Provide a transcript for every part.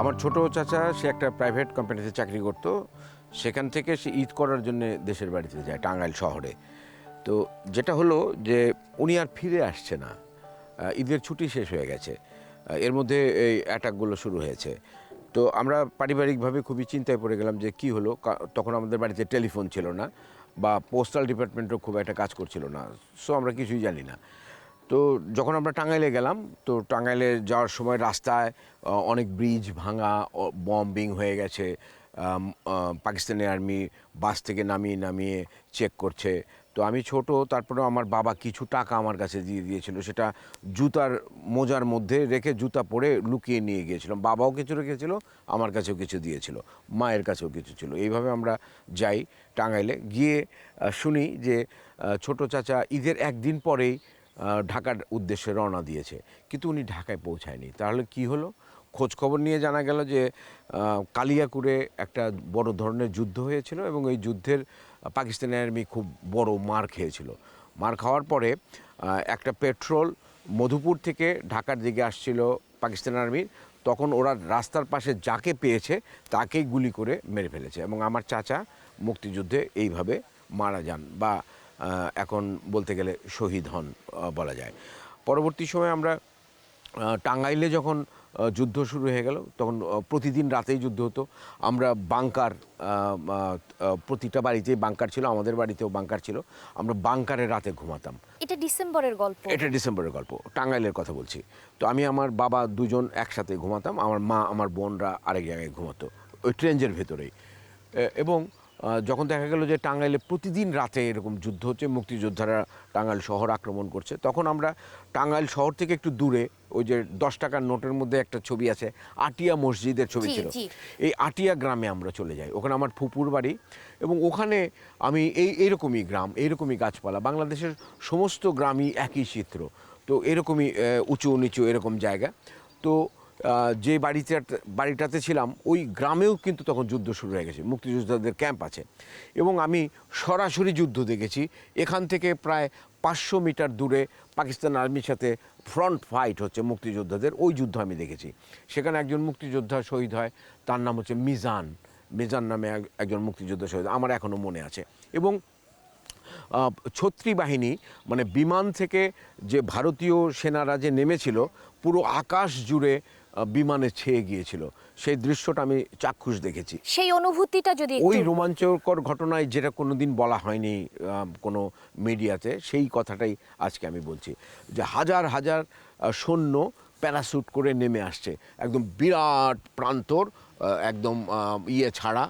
আমার ছোট চাচা সে একটা প্রাইভেট কোম্পানিতে চাকরি করতো। সেখান থেকে সে ঈদ করার জন্য দেশের বাড়িতে যায় টাঙ্গাইল শহরে। তো যেটা হলো যে উনি আর ফিরে আসছে না। ঈদের ছুটি শেষ হয়ে গেছে। এর মধ্যে এই অ্যাটাকগুলো শুরু হয়েছে। তো আমরা পারিবারিকভাবে খুবই চিন্তায় পড়ে গেলাম যে কি হলো। তখন আমাদের বাড়িতে টেলিফোন ছিল না বা পোস্টাল ডিপার্টমেন্টও খুব একটা কাজ করছিল না। সো আমরা কিছুই জানি না। তো যখন আমরা টাঙ্গাইলে গেলাম, তো টাঙ্গাইলে যাওয়ার সময় রাস্তায় অনেক ব্রিজ ভাঙা, বম্বিং হয়ে গেছে। পাকিস্তানি আর্মি বাস থেকে নামিয়ে নামিয়ে চেক করছে। তো আমি ছোট, তারপরেও আমার বাবা কিছু টাকা আমার কাছে দিয়ে দিয়েছিল, সেটা জুতার মোজার মধ্যে রেখে জুতা পরে লুকিয়ে নিয়ে গিয়েছিলাম। বাবাও কিছু রেখেছিল, আমার কাছেও কিছু দিয়েছিল, মায়ের কাছেও কিছু ছিল। এইভাবে আমরা যাই টাঙ্গাইলে গিয়ে শুনি যে ছোট চাচা ঈদের একদিন পরেই ঢাকার উদ্দেশ্যে রওনা দিয়েছে, কিন্তু উনি ঢাকায় পৌঁছায়নি। তাহলে কি হলো? খোঁজ খবর নিয়ে জানা গেল যে কালিয়াকুরে একটা বড় ধরনের যুদ্ধ হয়েছিল এবং এই যুদ্ধের পাকিস্তানি আর্মি খুব বড় মার খেয়েছিল। মার খাওয়ার পরে একটা পেট্রোল মধুপুর থেকে ঢাকার দিকে আসছিল পাকিস্তান আর্মির। তখন ওরা রাস্তার পাশে যাকে পেয়েছে তাকেই গুলি করে মেরে ফেলেছে এবং আমার চাচা মুক্তিযুদ্ধে এইভাবে মারা যান বা এখন বলতে গেলে শহীদ হন বলা যায়। পরবর্তী সময়ে আমরা টাঙ্গাইলে যখন যুদ্ধ শুরু হয়ে গেল, তখন প্রতিদিন রাতেই যুদ্ধ হতো। আমরা বাংকার, প্রতিটা বাড়িতেই বাংকার ছিল, আমাদের বাড়িতেও বাংকার ছিল। আমরা বাংকারে রাতে ঘুমাতাম। এটা ডিসেম্বরের গল্প? এটা ডিসেম্বরের গল্প, টাঙ্গাইলের কথা বলছি। তো আমি আমার বাবা দুজন একসাথে ঘুমাতাম, আমার মা আমার বোনরা আরেক জায়গায় ঘুমাতো ওই ট্রেঞ্জের ভেতরেই। এবং যখন দেখা গেল যে টাঙ্গাইলে প্রতিদিন রাতে এরকম যুদ্ধ হচ্ছে, মুক্তিযোদ্ধারা টাঙ্গাইল শহর আক্রমণ করছে, তখন আমরা টাঙ্গাইল শহর থেকে একটু দূরে, ওই যে 10 টাকার নোটের মধ্যে একটা ছবি আছে, আটিয়া মসজিদের ছবি ছিল, এই আটিয়া গ্রামে আমরা চলে যাই। ওখানে আমার ফুপুর বাড়ি এবং ওখানে আমি এইরকমই গ্রাম, এইরকমই গাছপালা, বাংলাদেশের সমস্ত গ্রামই একই চিত্র। তো এরকমই উঁচু নিচু এরকম জায়গা। তো যে বাড়িটাতে ছিলাম ওই গ্রামেও কিন্তু তখন যুদ্ধ শুরু হয়ে গেছে, মুক্তিযোদ্ধাদের ক্যাম্প আছে এবং আমি সরাসরি যুদ্ধ দেখেছি। এখান থেকে প্রায় 500 মিটার দূরে পাকিস্তান আর্মির সাথে ফ্রন্ট ফাইট হচ্ছে মুক্তিযোদ্ধাদের, ওই যুদ্ধ আমি দেখেছি। সেখানে একজন মুক্তিযোদ্ধা শহীদ হয়, তার নাম হচ্ছে মিজান। মিজান নামে একজন মুক্তিযোদ্ধা শহীদ, আমার এখনও মনে আছে। এবং ছত্রী বাহিনী মানে বিমান থেকে যে ভারতীয় সেনারা যে নেমেছিল, পুরো আকাশ জুড়ে বিমানে ছেয়ে গিয়েছিল, সেই দৃশ্যটা আমি চাক্ষুষ দেখেছি। সেই অনুভূতিটা যদি ওই রোমাঞ্চকর ঘটনায় যেটা কোনোদিন বলা হয়নি কোনো মিডিয়াতে, সেই কথাটাই আজকে আমি বলছি, যে হাজার হাজার সৈন্য প্যারাশুট করে নেমে আসছে, একদম বিরাট প্রান্তর, একদম ছাড়া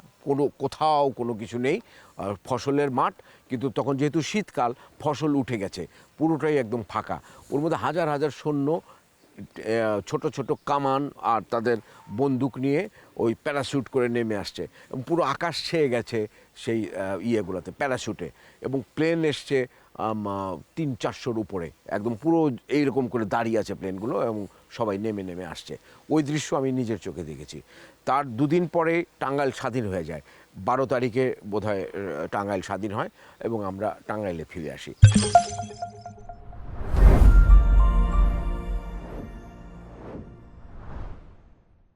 কোথাও কোনো কিছু নেই, ফসলের মাঠ, কিন্তু তখন যেহেতু শীতকাল ফসল উঠে গেছে, পুরোটাই একদম ফাঁকা। ওর মধ্যে হাজার হাজার সৈন্য ছোট ছোট কামান আর তাদের বন্দুক নিয়ে ওই প্যারাশুট করে নেমে আসছে এবং পুরো আকাশ ছেয়ে গেছে সেই ইয়েগুলোতে, প্যারাশুটে। এবং প্লেন এসছে 300-400-র উপরে, একদম পুরো এইরকম করে দাঁড়িয়ে আছে প্লেনগুলো এবং সবাই নেমে নেমে আসছে। ওই দৃশ্য আমি নিজের চোখে দেখেছি। তার দুদিন পরে টাঙ্গাইল স্বাধীন হয়ে যায়, 12 তারিখে বোধহয় টাঙ্গাইল স্বাধীন হয় এবং আমরা টাঙ্গাইলে ফিরে আসি।